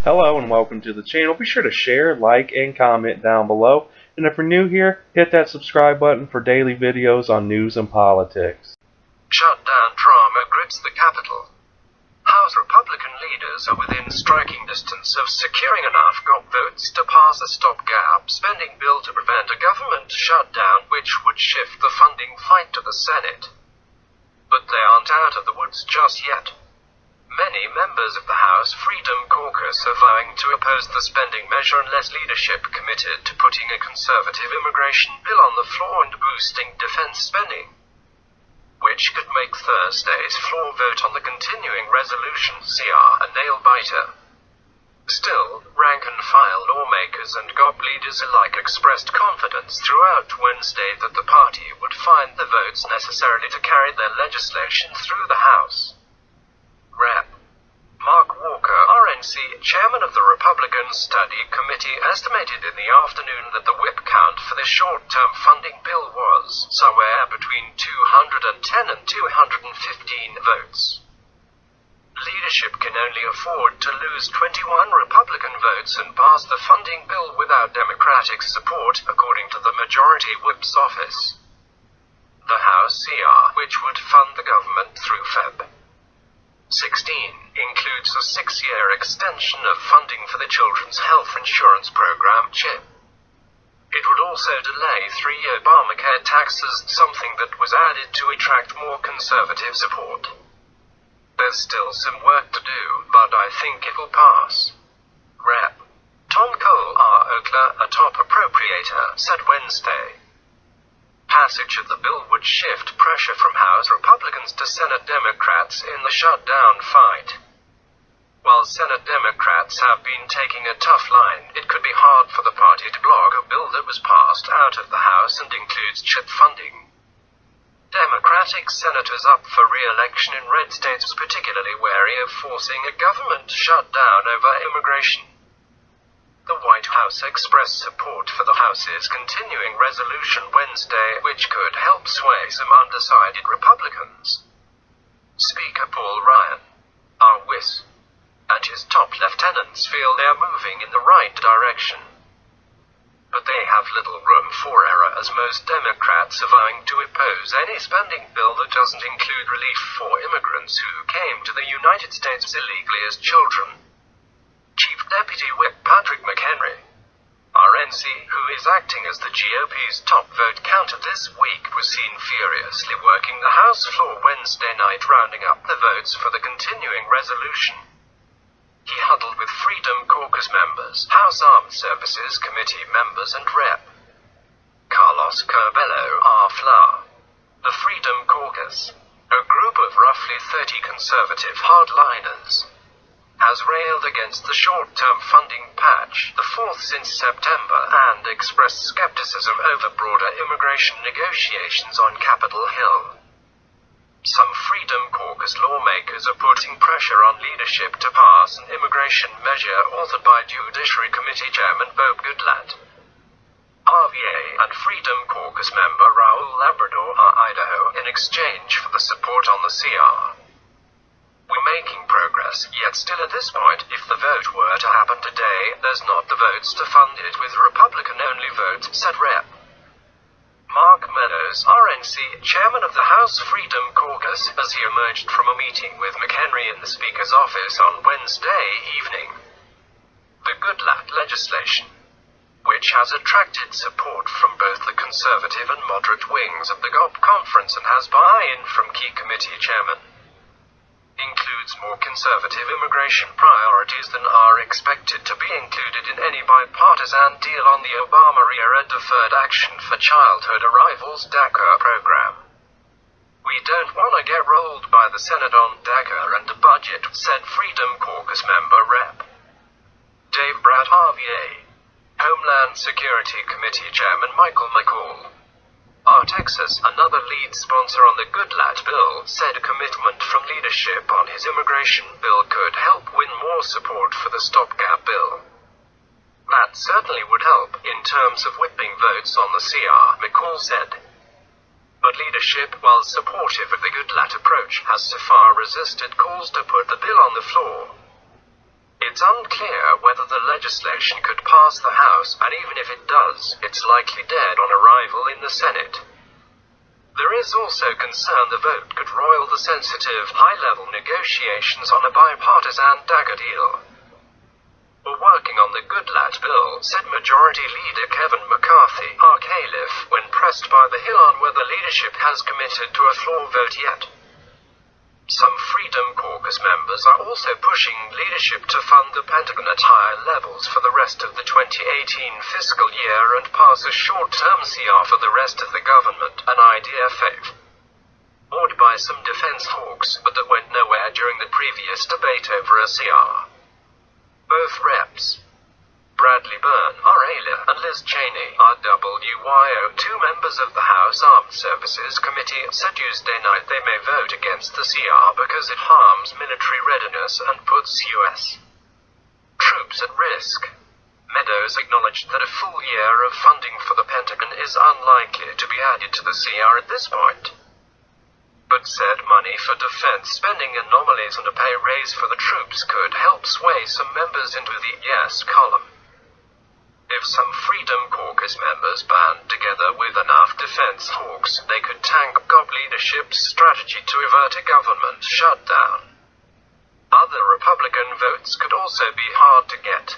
Hello and welcome to the channel. Be sure to share, like, and comment down below. And if you're new here, hit that subscribe button for daily videos on news and politics. Shutdown drama grips the Capitol. House Republican leaders are within striking distance of securing enough GOP votes to pass a stopgap spending bill to prevent a government shutdown which would shift the funding fight to the Senate. But they aren't out of the woods just yet. Many members of the House Freedom Caucus are vowing to oppose the spending measure unless leadership committed to putting a conservative immigration bill on the floor and boosting defense spending, which could make Thursday's floor vote on the continuing resolution (CR) a nail-biter. Still, rank-and-file lawmakers and GOP leaders alike expressed confidence throughout Wednesday that the party would find the votes necessary to carry their legislation through the House. Rep. Mark Walker, RNC, chairman of the Republican Study Committee, estimated in the afternoon that the whip count for the short-term funding bill was somewhere between 210 and 215 votes. Leadership can only afford to lose 21 Republican votes and pass the funding bill without Democratic support, according to the Majority Whip's office. The House CR, which would fund the government through Feb. 16, includes a 6-year extension of funding for the Children's Health Insurance Program, CHIP. It would also delay 3-year Obamacare taxes, something that was added to attract more conservative support. There's still some work to do, but I think it will pass. Rep. Tom Cole, R. Oakler, a top appropriator, said Wednesday. Passage of the bill would shift pressure from House Republicans to Senate Democrats in the shutdown fight. While Senate Democrats have been taking a tough line, it could be hard for the party to block a bill that was passed out of the House and includes CHIP funding. Democratic senators up for re-election in red states are particularly wary of forcing a government shutdown over immigration. The White House expressed support for the House's continuing resolution Wednesday, which could help sway some undecided Republicans. Speaker Paul Ryan, R.W.I.S., and his top lieutenants feel they are moving in the right direction. But they have little room for error, as most Democrats are vowing to oppose any spending bill that doesn't include relief for immigrants who came to the United States illegally as children. Chief Deputy Whip Patrick McHenry, RNC, who is acting as the GOP's top vote counter this week, was seen furiously working the House floor Wednesday night rounding up the votes for the continuing resolution. He huddled with Freedom Caucus members, House Armed Services Committee members and Rep. Carlos Curbelo, R. Flower. The Freedom Caucus, a group of roughly 30 conservative hardliners, has railed against the short-term funding patch, the fourth since September, and expressed skepticism over broader immigration negotiations on Capitol Hill. Some Freedom Caucus lawmakers are putting pressure on leadership to pass an immigration measure authored by Judiciary Committee Chairman Bob Goodlatte. RVA and Freedom Caucus member Raul Labrador are Idaho in exchange for the support on the CR. We're making progress, yet still at this point, if the vote were to happen today, there's not the votes to fund it with Republican-only votes, said Rep. Mark Meadows, RNC, chairman of the House Freedom Caucus, as he emerged from a meeting with McHenry in the Speaker's office on Wednesday evening. The Goodlatte legislation, which has attracted support from both the conservative and moderate wings of the GOP conference and has buy-in from key committee chairmen, includes more conservative immigration priorities than are expected to be included in any bipartisan deal on the Obama-era Deferred Action for Childhood Arrivals DACA program. We don't want to get rolled by the Senate on DACA and the budget, said Freedom Caucus member Rep. Dave Brad RVA, Homeland Security Committee Chairman Michael McCall. Our Texas, another lead sponsor on the Goodlatte bill, said a commitment from leadership on his immigration bill could help win more support for the stopgap bill. That certainly would help in terms of whipping votes on the CR, McCall said. But leadership, while supportive of the Goodlatte approach, has so far resisted calls to put the bill on the floor. It It's unclear whether the legislation could pass the House, and even if it does, it's likely dead on arrival in the Senate. There is also concern the vote could roil the sensitive, high-level negotiations on a bipartisan dagger deal. We're working on the Good Lad bill, said Majority Leader Kevin McCarthy, RK-Liff, when pressed by the Hill on whether leadership has committed to a floor vote yet. Some Freedom Caucus members are also pushing leadership to fund the Pentagon at higher levels for the rest of the 2018 fiscal year and pass a short-term CR for the rest of the government, an idea favored by some defense hawks, but that went nowhere during the previous debate over a CR. Both Reps Bradley Byrne, R.A. and Liz Cheney, RWYO, two members of the House Armed Services Committee, said Tuesday night they may vote against the CR because it harms military readiness and puts U.S. troops at risk. Meadows acknowledged that a full year of funding for the Pentagon is unlikely to be added to the CR at this point, but said money for defense spending anomalies and a pay raise for the troops could help sway some members into the yes column. If some Freedom Caucus members band together with enough defense hawks, they could tank GOP leadership's strategy to avert a government shutdown. Other Republican votes could also be hard to get.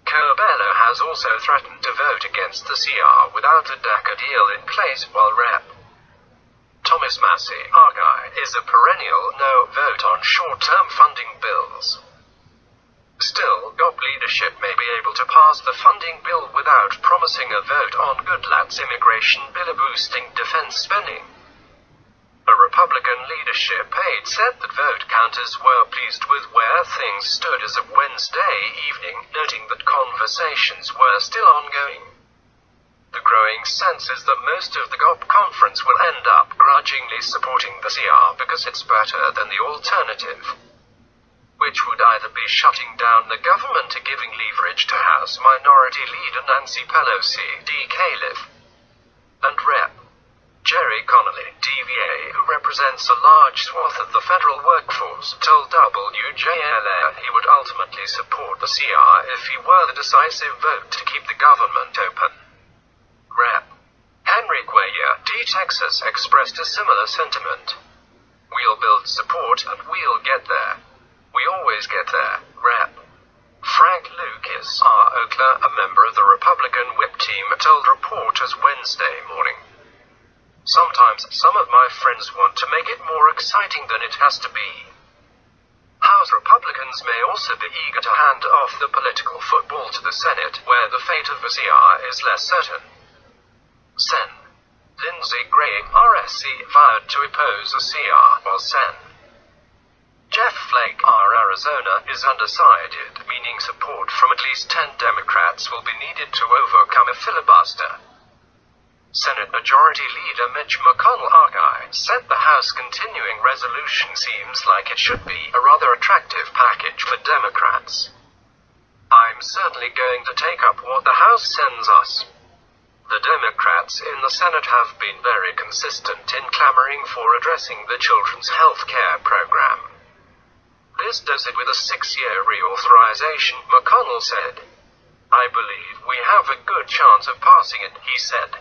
Corbello has also threatened to vote against the CR without a DACA deal in place, while Rep. Thomas Massey, Argyle, is a perennial no vote on short-term funding bills. Still, GOP leadership may be able to pass the funding bill without promising a vote on Goodlatte immigration bill boosting defense spending. A Republican leadership aide said that vote counters were pleased with where things stood as of Wednesday evening, noting that conversations were still ongoing. The growing sense is that most of the GOP conference will end up grudgingly supporting the CR because it's better than the alternative, which would either be shutting down the government or giving leverage to House Minority Leader Nancy Pelosi, DK-Liff, and Rep. Jerry Connolly, DVA, who represents a large swath of the federal workforce, told WJLA he would ultimately support the CR if he were the decisive vote to keep the government open. Rep. Henry Cuellar, D. Texas, expressed a similar sentiment. We'll build support and we'll get there. We always get there, Rep. Frank Lucas, R. Oakler, a member of the Republican whip team, told reporters Wednesday morning. Sometimes some of my friends want to make it more exciting than it has to be. House Republicans may also be eager to hand off the political football to the Senate, where the fate of the CR is less certain. Sen. Lindsey Graham, RSC, vowed to oppose a CR, while Sen. Jeff Flake, R. Arizona, is undecided, meaning support from at least 10 Democrats will be needed to overcome a filibuster. Senate Majority Leader Mitch McConnell, Argyle, said the House continuing resolution seems like it should be a rather attractive package for Democrats. I'm certainly going to take up what the House sends us. The Democrats in the Senate have been very consistent in clamoring for addressing the children's health care program. This does it with a 6-year reauthorization, McConnell said. I believe we have a good chance of passing it, he said.